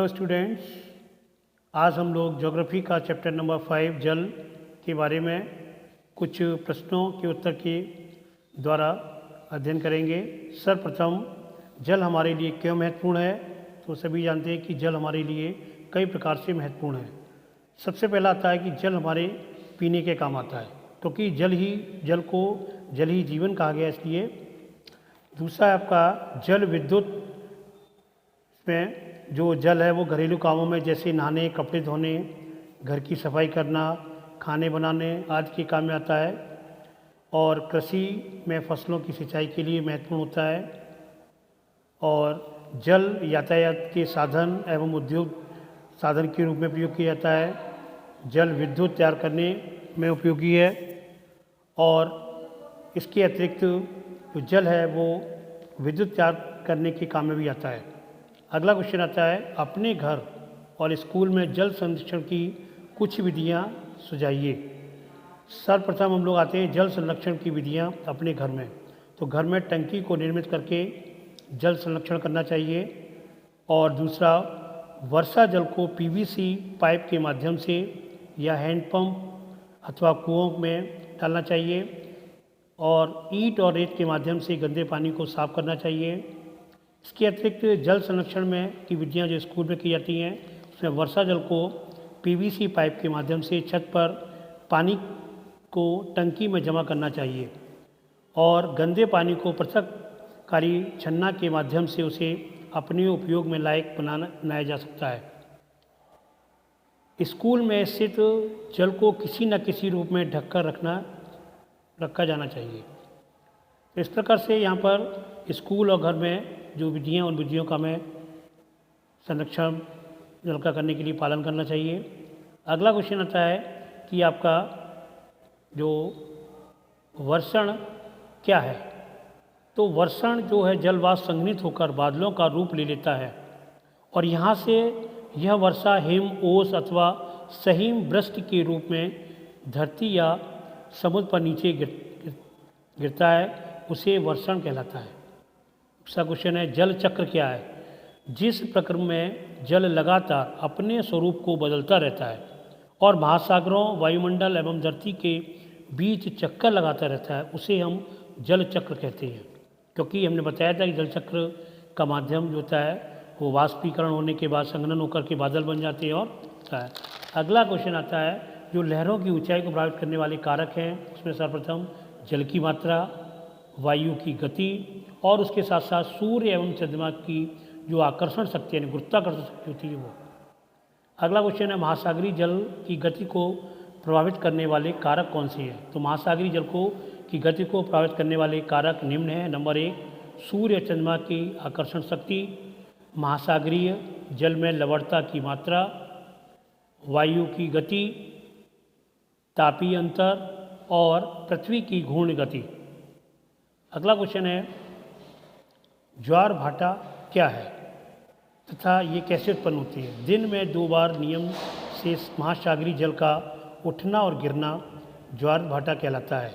Hello students, आज हम लोग ज्योग्राफी का चैप्टर नंबर 5 जल के बारे में कुछ प्रश्नों के उत्तर के द्वारा अध्ययन करेंगे। सर्वप्रथम जल हमारे लिए क्यों महत्वपूर्ण है, तो सभी जानते हैं कि जल हमारे लिए कई प्रकार से महत्वपूर्ण है। सबसे पहला आता है कि जल हमारे पीने के काम आता है, क्योंकि जल ही जीवन कहा गया इसलिए। दूसरा है आपका जल विद्युत में जो जल है वो घरेलू कामों में जैसे नहाने, कपड़े धोने, घर की सफाई करना, खाने बनाने आदि के काम में आता है। और कृषि में फसलों की सिंचाई के लिए महत्वपूर्ण होता है। और जल यातायात के साधन एवं उद्योग साधन के रूप में प्रयोग किया जाता है। जल विद्युत तैयार करने में उपयोगी है। और इसके अतिरिक्त जो जल है वो विद्युत तैयार करने के काम में भी आता है। अगला क्वेश्चन आता है, अपने घर और स्कूल में जल संरक्षण की कुछ विधियां सुझाइए। सर्वप्रथम हम लोग आते हैं जल संरक्षण की विधियां अपने घर में। तो घर में टंकी को निर्मित करके जल संरक्षण करना चाहिए। और दूसरा, वर्षा जल को पीवीसी पाइप के माध्यम से या हैंडपंप अथवा कुओं में डालना चाहिए। और ईंट और रेत के माध्यम से गंदे पानी को साफ करना चाहिए। इसके अतिरिक्त जल संरक्षण में की विधियाँ जो स्कूल में की जाती हैं, उसमें वर्षा जल को पीवीसी पाइप के माध्यम से छत पर पानी को टंकी में जमा करना चाहिए। और गंदे पानी को पृथककारी छन्ना के माध्यम से उसे अपने उपयोग में लायक बनाया जा सकता है। स्कूल में स्थित जल को किसी न किसी रूप में ढककर रखा जाना चाहिए। इस प्रकार से यहाँ पर स्कूल और घर में जो विधियाँ, उन विधियों का हमें संरक्षण जल का करने के लिए पालन करना चाहिए। अगला क्वेश्चन आता है कि आपका जो वर्षण क्या है। तो वर्षण जो है जलवाष्प संघनित होकर बादलों का रूप ले लेता है और यहाँ से यह वर्षा हिम, ओस अथवा सहीम वृष्टि के रूप में धरती या समुद्र पर नीचे गिरता है, उसे वर्षण कहलाता है। दूसरा क्वेश्चन है, जल चक्र क्या है। जिस प्रक्रम में जल लगातार अपने स्वरूप को बदलता रहता है और महासागरों, वायुमंडल एवं धरती के बीच चक्कर लगाता रहता है, उसे हम जल चक्र कहते हैं। क्योंकि हमने बताया था कि जल चक्र का माध्यम जो होता है वो वाष्पीकरण होने के बाद संघनन होकर के बादल बन जाते हैं और होता है। अगला क्वेश्चन आता है, जो लहरों की ऊंचाई को प्रभावित करने वाले कारक हैं, उसमें सर्वप्रथम जल की मात्रा, वायु की गति और उसके साथ साथ सूर्य एवं चंद्रमा की जो आकर्षण शक्ति है, गुरुत्वाकर्षण शक्ति होती है वो। अगला क्वेश्चन है, महासागरीय जल की गति को प्रभावित करने वाले कारक कौन से हैं। तो महासागरीय जल की गति को प्रभावित करने वाले कारक निम्न हैं। नंबर 1, सूर्य चंद्रमा की आकर्षण शक्ति, महासागरीय जल में लवणता की मात्रा, वायु की गति, तापीय अंतर और पृथ्वी की घूर्ण गति। अगला क्वेश्चन है, ज्वार भाटा क्या है तथा ये कैसे उत्पन्न होती है। दिन में 2 बार नियम से महासागरीय जल का उठना और गिरना ज्वार भाटा कहलाता है।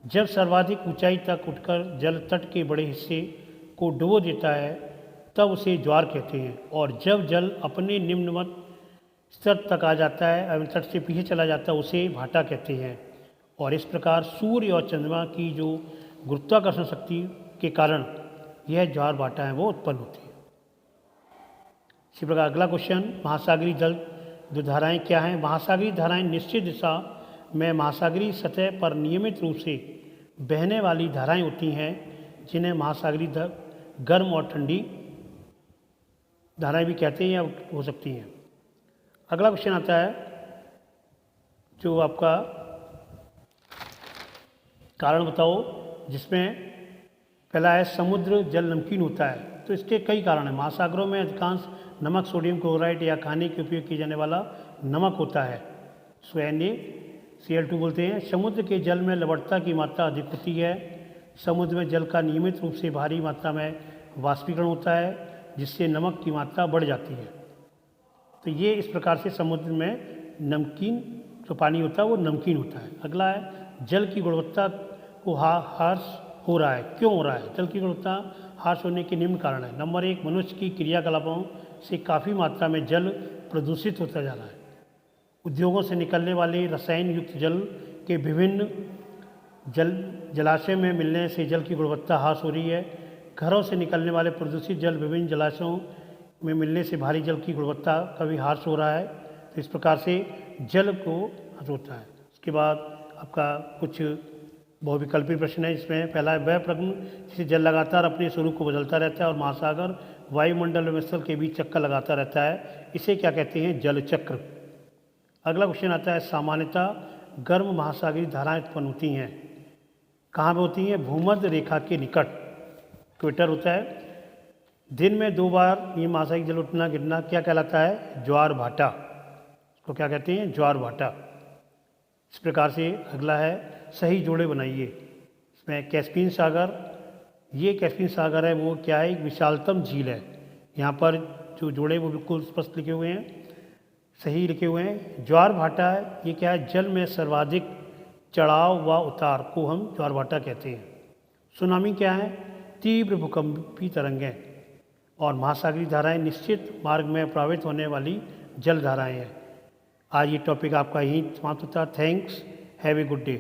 जब सर्वाधिक ऊंचाई तक उठकर जल तट के बड़े हिस्से को डुबो देता है तब उसे ज्वार कहते हैं। और जब जल अपने निम्नतम स्तर तक आ जाता है एवं तट से पीछे चला जाता है, उसे भाटा कहते हैं। और इस प्रकार सूर्य और चंद्रमा की जो गुरुत्वाकर्षण शक्ति के कारण यह ज्वार भाटा है वो उत्पन्न होती है। इसी प्रकार अगला क्वेश्चन, महासागरीय जल जो धाराएँ क्या हैं। महासागरीय धाराएँ निश्चित दिशा में महासागरीय सतह पर नियमित रूप से बहने वाली धाराएँ होती हैं, जिन्हें महासागरीय गर्म और ठंडी धाराएँ भी कहते हैं या हो सकती हैं। अगला क्वेश्चन आता है, जो आपका कारण बताओ, जिसमें पहला है, समुद्र जल नमकीन होता है। तो इसके कई कारण हैं। महासागरों में अधिकांश नमक सोडियम क्लोराइड या खाने के उपयोग किए जाने वाला नमक होता है, NaCl2 बोलते हैं। समुद्र के जल में लवणता की मात्रा अधिक होती है। समुद्र में जल का नियमित रूप से भारी मात्रा में वाष्पीकरण होता है, जिससे नमक की मात्रा बढ़ जाती है। तो ये इस प्रकार से समुद्र में नमकीन जो पानी होता है वो नमकीन होता है। अगला है, जल की गुणवत्ता को ह्रास हो रहा है, क्यों हो रहा है। जल की गुणवत्ता ह्रास होने के निम्न कारण है। नंबर 1, मनुष्य की क्रियाकलापों से काफ़ी मात्रा में जल प्रदूषित होता जा रहा है। उद्योगों से निकलने वाले रसायन युक्त जल के विभिन्न जलाशय में मिलने से जल की गुणवत्ता ह्रास हो रही है। घरों से निकलने वाले प्रदूषित जल विभिन्न जलाशयों में मिलने से भारी जल की गुणवत्ता का भी ह्रास हो रहा है। तो इस प्रकार से जल को ह्रास होता है। उसके बाद आपका कुछ बहुविकल्पी प्रश्न है। इसमें पहला है, वह प्रश्न जिसे जल लगातार अपने स्वरूप को बदलता रहता है और महासागर, वायुमंडल और स्थल के बीच चक्कर लगाता रहता है, इसे क्या कहते हैं? जल चक्र। अगला क्वेश्चन आता है, सामान्यतः गर्म महासागरीय धाराएं उत्पन्न होती हैं, कहाँ पे होती हैं? भूमध्य रेखा के निकट इक्वेटर होता है। दिन में 2 बार ये महासागरीय जल उठना गिरना क्या कहलाता है? ज्वार भाटा। इसको क्या कहते हैं? ज्वार भाटा। इस प्रकार से अगला है, सही जोड़े बनाइए। इसमें कैस्पियन सागर, ये कैस्पियन सागर है वो क्या है? एक विशालतम झील है। यहाँ पर जो जोड़े वो बिल्कुल स्पष्ट लिखे हुए हैं, सही लिखे हुए हैं। ज्वार भाटा है, ये क्या है? जल में सर्वाधिक चढ़ाव व उतार को हम ज्वार भाटा कहते हैं। सुनामी क्या है? तीव्र भूकंपी तरंगें। और महासागरीय धाराएं निश्चित मार्ग में प्रवाहित होने वाली जल धाराएं हैं। आज ये टॉपिक आपका यहीं समाप्त होता है। Thanks, have a good day.